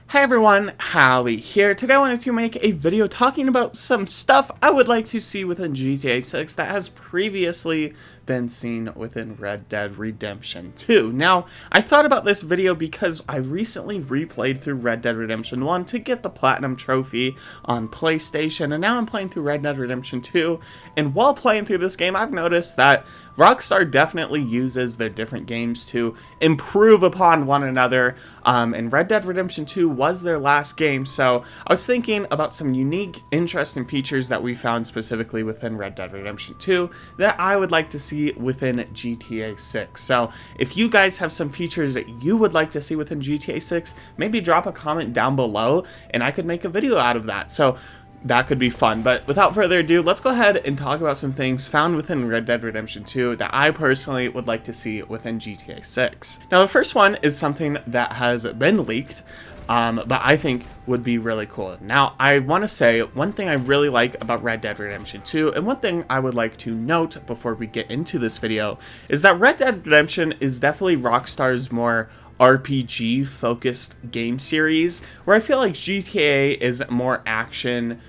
Hi everyone, Hallie here. Today I wanted to make a video talking about some stuff I would like to see within GTA 6 that has previously been seen within Red Dead Redemption 2. Now, I thought about this video because I recently replayed through Red Dead Redemption 1 to get the Platinum Trophy on PlayStation, and now I'm playing through Red Dead Redemption 2, and while playing through this game, I've noticed that Rockstar definitely uses their different games to improve upon one another, and Red Dead Redemption 2 was their last game, so I was thinking about some unique, interesting features that we found specifically within Red Dead Redemption 2 that I would like to see within GTA 6. So if you guys have some features that you would like to see within GTA 6, maybe drop a comment down below and I could make a video out of that. So that could be fun. But without further ado, let's go ahead and talk about some things found within Red Dead Redemption 2 that I personally would like to see within GTA 6. Now, the first one is something that has been leaked, but I think would be really cool. Now, I want to say one thing I really like about Red Dead Redemption 2, and one thing I would like to note before we get into this video, is that Red Dead Redemption is definitely Rockstar's more RPG focused game series, where I feel like GTA is more action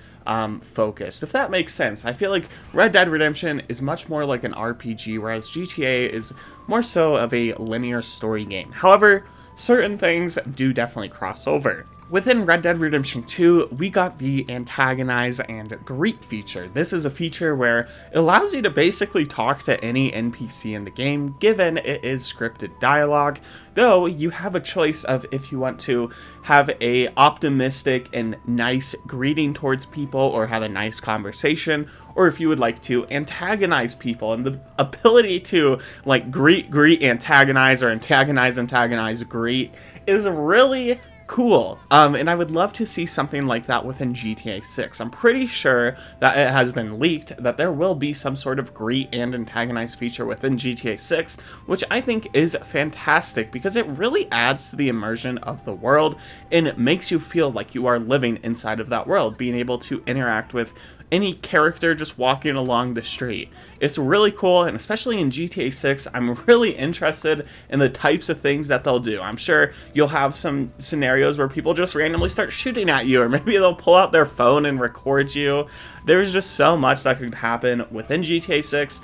focused, if that makes sense. I feel like Red Dead Redemption is much more like an RPG, whereas GTA is more so of a linear story game. However, certain things do definitely cross over. Within Red Dead Redemption 2, we got the Antagonize and Greet feature. This is a feature where it allows you to basically talk to any NPC in the game, given it is scripted dialogue, though you have a choice of if you want to have a optimistic and nice greeting towards people or have a nice conversation, or if you would like to antagonize people. And the ability to like greet, antagonize, or antagonize, greet is really cool, and I would love to see something like that within GTA 6. I'm pretty sure that it has been leaked that there will be some sort of greet and antagonize feature within GTA 6, which I think is fantastic because it really adds to the immersion of the world and it makes you feel like you are living inside of that world, being able to interact with any character just walking along the street. It's really cool, and especially in GTA 6, I'm really interested in the types of things that they'll do. I'm sure you'll have some scenarios where people just randomly start shooting at you, or maybe they'll pull out their phone and record you. There's just so much that could happen within GTA 6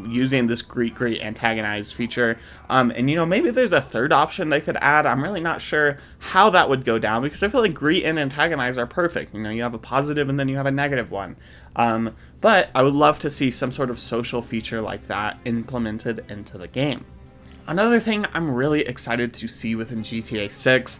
using this greet, antagonize feature. And you know, maybe there's a third option they could add. I'm really not sure how that would go down because I feel like greet and antagonize are perfect. You know, you have a positive and then you have a negative one. But I would love to see some sort of social feature like that implemented into the game. Another thing I'm really excited to see within GTA 6,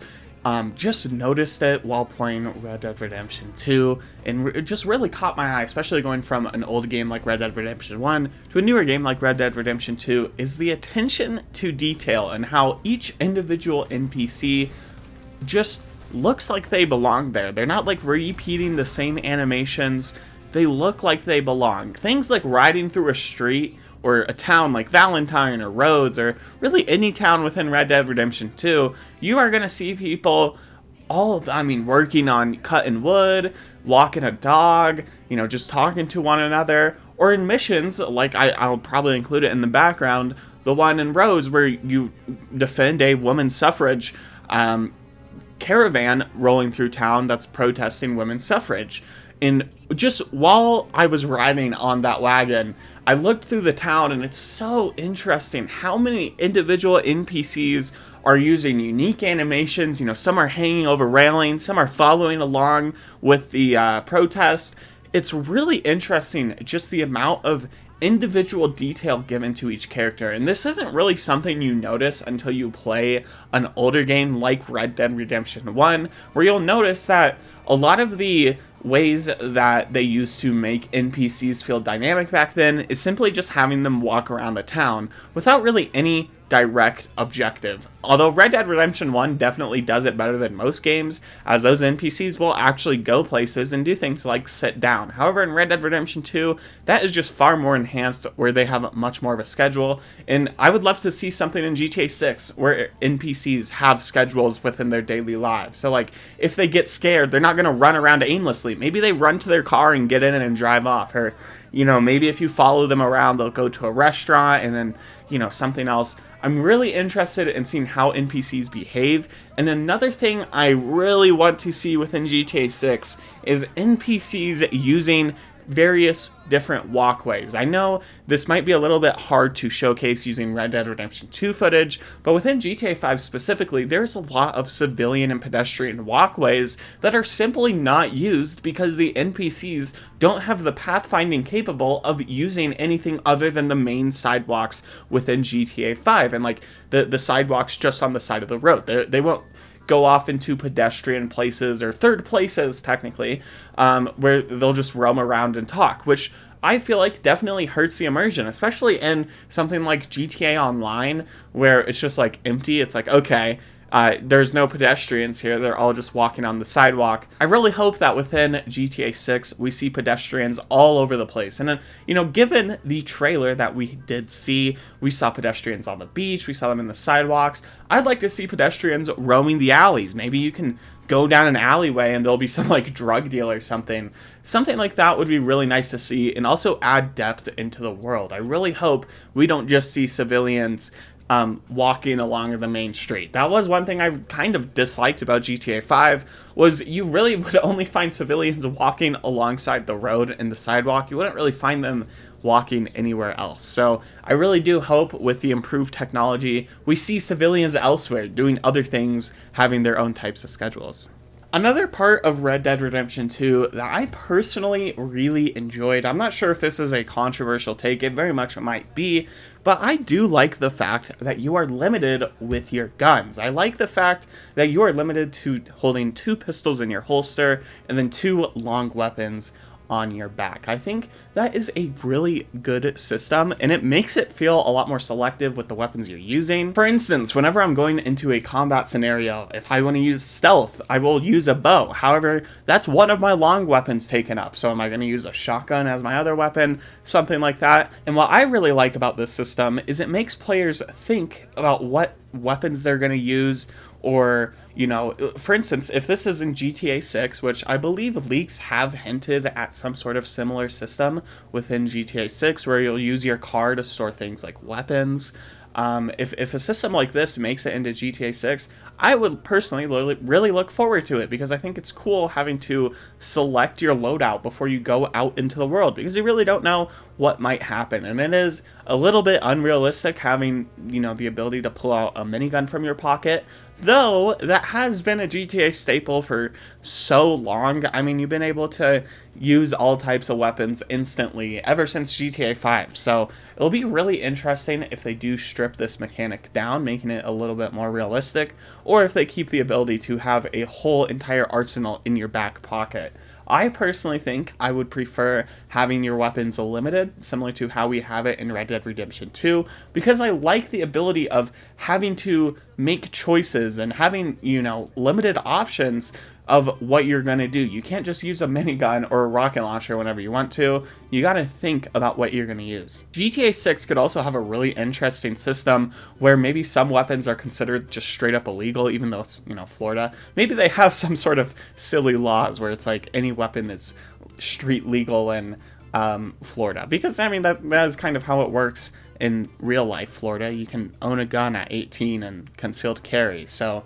just noticed it while playing Red Dead Redemption 2, and it just really caught my eye, especially going from an old game like Red Dead Redemption 1 to a newer game like Red Dead Redemption 2, is the attention to detail and how each individual NPC just looks like they belong there. They're not like repeating the same animations. They look like they belong. Things like riding through a street or a town like Valentine or Rhodes, or really any town within Red Dead Redemption 2, you are going to see people working on cutting wood, walking a dog, you know, just talking to one another, or in missions, like I'll probably include it in the background, the one in Rhodes where you defend a women's suffrage caravan rolling through town that's protesting women's suffrage. And just while I was riding on that wagon, I looked through the town, and it's so interesting how many individual NPCs are using unique animations. You know, some are hanging over railings, some are following along with the protest. It's really interesting just the amount of individual detail given to each character, and this isn't really something you notice until you play an older game like Red Dead Redemption 1, where you'll notice that a lot of the ways that they used to make NPCs feel dynamic back then is simply just having them walk around the town without really any direct objective. Although Red Dead Redemption 1 definitely does it better than most games, as those NPCs will actually go places and do things like sit down. However, in Red Dead Redemption 2, that is just far more enhanced, where they have much more of a schedule, and I would love to see something in GTA 6 where NPCs have schedules within their daily lives. So like, if they get scared, they're not going to run around aimlessly. Maybe they run to their car and get in it and drive off, or you know, maybe if you follow them around, they'll go to a restaurant and then, something else. I'm really interested in seeing how NPCs behave. And another thing I really want to see within GTA 6 is NPCs using various different walkways. I know this might be a little bit hard to showcase using Red Dead Redemption 2 footage, but within GTA 5 specifically, there's a lot of civilian and pedestrian walkways that are simply not used because the NPCs don't have the pathfinding capable of using anything other than the main sidewalks within GTA 5, and like the sidewalks just on the side of the road. They won't go off into pedestrian places, or third places technically, where they'll just roam around and talk, which I feel like definitely hurts the immersion, especially in something like GTA Online, where it's just like empty. It's like, okay, there's no pedestrians here, they're all just walking on the sidewalk. I really hope that within GTA 6 we see pedestrians all over the place. And then, given the trailer that we did see, we saw pedestrians on the beach, we saw them in the sidewalks. I'd like to see pedestrians roaming the alleys. Maybe you can go down an alleyway and there'll be some like drug deal or something. Something like that would be really nice to see, and also add depth into the world. I really hope we don't just see civilians walking along the main street. That was one thing I kind of disliked about GTA 5, was you really would only find civilians walking alongside the road and the sidewalk. You wouldn't really find them walking anywhere else. So I really do hope with the improved technology, we see civilians elsewhere doing other things, having their own types of schedules. Another part of Red Dead Redemption 2 that I personally really enjoyed, I'm not sure if this is a controversial take, it very much might be, but I do like the fact that you are limited with your guns. I like the fact that you are limited to holding 2 pistols in your holster and then 2 long weapons on your back. I think that is a really good system, and it makes it feel a lot more selective with the weapons you're using. For instance, whenever I'm going into a combat scenario, if I want to use stealth, I will use a bow. However, that's one of my long weapons taken up. So am I going to use a shotgun as my other weapon? Something like that. And what I really like about this system is it makes players think about what weapons they're going to use, or for instance, if this is in GTA 6, which I believe leaks have hinted at some sort of similar system within GTA 6, where you'll use your car to store things like weapons. If a system like this makes it into GTA 6, I would personally really look forward to it, because I think it's cool having to select your loadout before you go out into the world, because you really don't know what might happen. And it is a little bit unrealistic having, the ability to pull out a minigun from your pocket, though that has been a GTA staple for so long. I mean, you've been able to use all types of weapons instantly ever since GTA 5, so it'll be really interesting if they do strip this mechanic down, making it a little bit more realistic, or if they keep the ability to have a whole entire arsenal in your back pocket. I personally think I would prefer having your weapons limited, similar to how we have it in Red Dead Redemption 2, because I like the ability of having to make choices and having, limited options of what you're going to do. You can't just use a minigun or a rocket launcher whenever you want to. You got to think about what you're going to use. GTA 6 could also have a really interesting system where maybe some weapons are considered just straight up illegal, even though it's, Florida. Maybe they have some sort of silly laws where it's like any weapon is street legal in Florida. Because, I mean, that is kind of how it works in real life Florida. You can own a gun at 18 and concealed carry. So,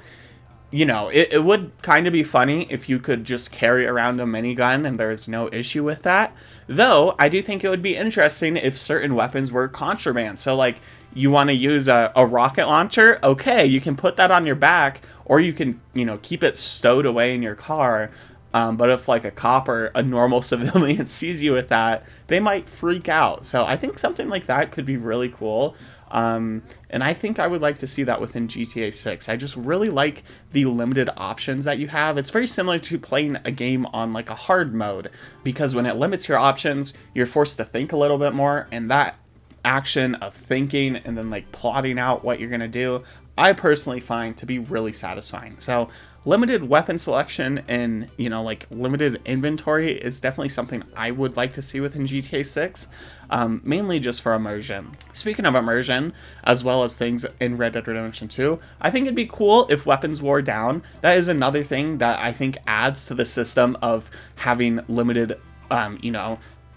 it would kind of be funny if you could just carry around a minigun and there's no issue with that. Though, I do think it would be interesting if certain weapons were contraband. So, like, you want to use a rocket launcher? Okay, you can put that on your back, or you can, keep it stowed away in your car. But if, like, a cop or a normal civilian sees you with that, they might freak out. So I think something like that could be really cool. And I think I would like to see that within GTA 6. I just really like the limited options that you have. It's very similar to playing a game on like a hard mode, because when it limits your options, you're forced to think a little bit more, and that action of thinking and then like plotting out what you're going to do, I personally find to be really satisfying. So limited weapon selection and, like limited inventory is definitely something I would like to see within GTA 6, mainly just for immersion. Speaking of immersion, as well as things in Red Dead Redemption 2, I think it'd be cool if weapons wore down. That is another thing that I think adds to the system of having limited,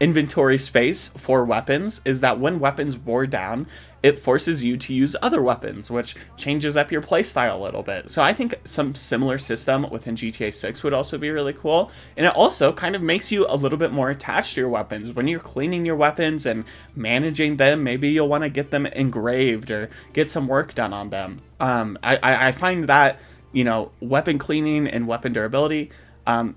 inventory space for weapons is that when weapons wore down, it forces you to use other weapons, which changes up your playstyle a little bit. So I think some similar system within GTA 6 would also be really cool. And it also kind of makes you a little bit more attached to your weapons. When you're cleaning your weapons and managing them, maybe you'll want to get them engraved or get some work done on them. I find that, you know, weapon cleaning and weapon durability,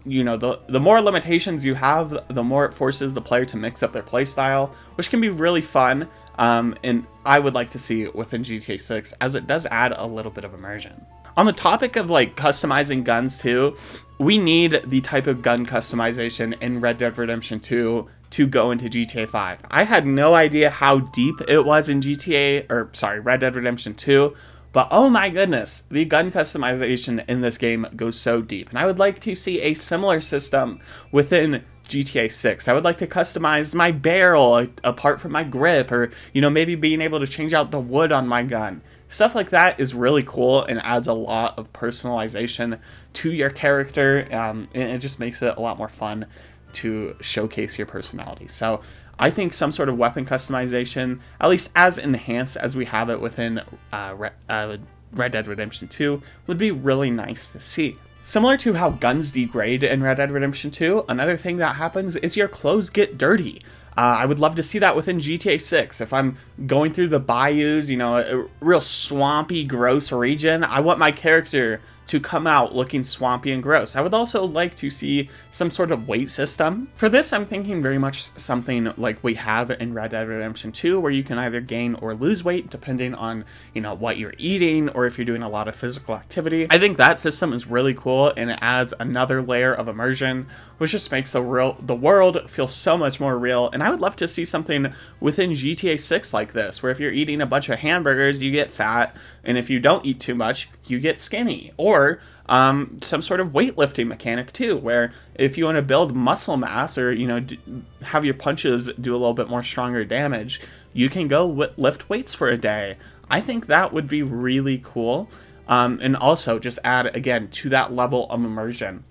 you know, the more limitations you have, the more it forces the player to mix up their playstyle, which can be really fun. And I would like to see it within GTA 6, as it does add a little bit of immersion. On the topic of like customizing guns too, we need the type of gun customization in Red Dead Redemption 2 to go into GTA 5. I had no idea how deep it was in Red Dead Redemption 2, but oh my goodness, the gun customization in this game goes so deep. And I would like to see a similar system within GTA 6. I would like to customize my barrel apart from my grip, or, you know, maybe being able to change out the wood on my gun. Stuff like that is really cool and adds a lot of personalization to your character, and it just makes it a lot more fun to showcase your personality. So I think some sort of weapon customization, at least as enhanced as we have it within Red Dead Redemption 2, would be really nice to see. Similar to how guns degrade in Red Dead Redemption 2, another thing that happens is your clothes get dirty. I would love to see that within GTA 6. If I'm going through the bayous, you know, a real swampy, gross region, I want my character to come out looking swampy and gross. I would also like to see some sort of weight system. For this, I'm thinking very much something like we have in Red Dead Redemption 2, where you can either gain or lose weight depending on, you know, what you're eating or if you're doing a lot of physical activity. I think that system is really cool, and it adds another layer of immersion, which just makes the world feel so much more real. And I would love to see something within GTA 6 like this, where if you're eating a bunch of hamburgers, you get fat, and if you don't eat too much, you get skinny. Or some sort of weightlifting mechanic too, where if you want to build muscle mass, or, you know, have your punches do a little bit more stronger damage, you can go lift weights for a day. I think that would be really cool, and also just add again to that level of immersion.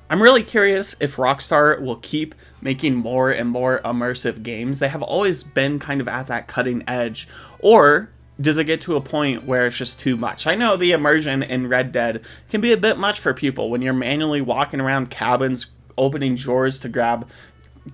I'm really curious if Rockstar will keep making more and more immersive games. They have always been kind of at that cutting edge, or does it get to a point where it's just too much? I know the immersion in Red Dead can be a bit much for people when you're manually walking around cabins, opening drawers to grab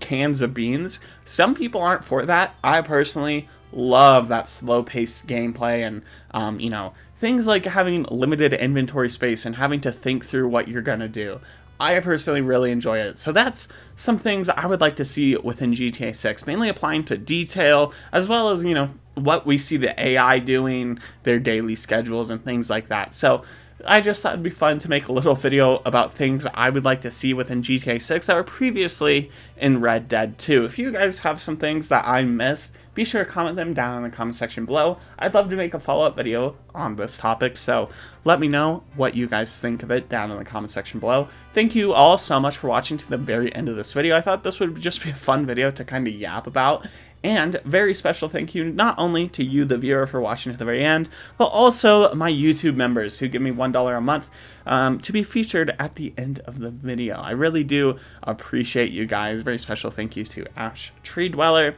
cans of beans. Some people aren't for that. I personally love that slow-paced gameplay, and, you know, things like having limited inventory space and having to think through what you're gonna do. I personally really enjoy it. So that's some things I would like to see within GTA 6, mainly applying to detail, as well as, you know, what we see the AI doing, their daily schedules and things like that. So I just thought it'd be fun to make a little video about things I would like to see within GTA 6 that were previously in Red Dead 2. If you guys have some things that I missed, be sure to comment them down in the comment section below. I'd love to make a follow-up video on this topic, so let me know what you guys think of it down in the comment section below. Thank you all so much for watching to the very end of this video. I thought this would just be a fun video to kind of yap about. And very special thank you not only to you, the viewer, for watching to the very end, but also my YouTube members who give me $1 a month to be featured at the end of the video. I really do appreciate you guys. Very special thank you to Ash Tree Dweller.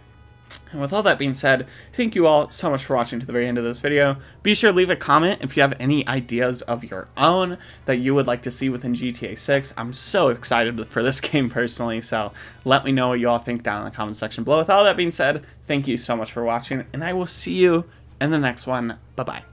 And with all that being said, thank you all so much for watching to the very end of this video. Be sure to leave a comment if you have any ideas of your own that you would like to see within GTA 6. I'm so excited for this game personally, so let me know what you all think down in the comment section below. With all that being said, thank you so much for watching, and I will see you in the next one. Bye-bye.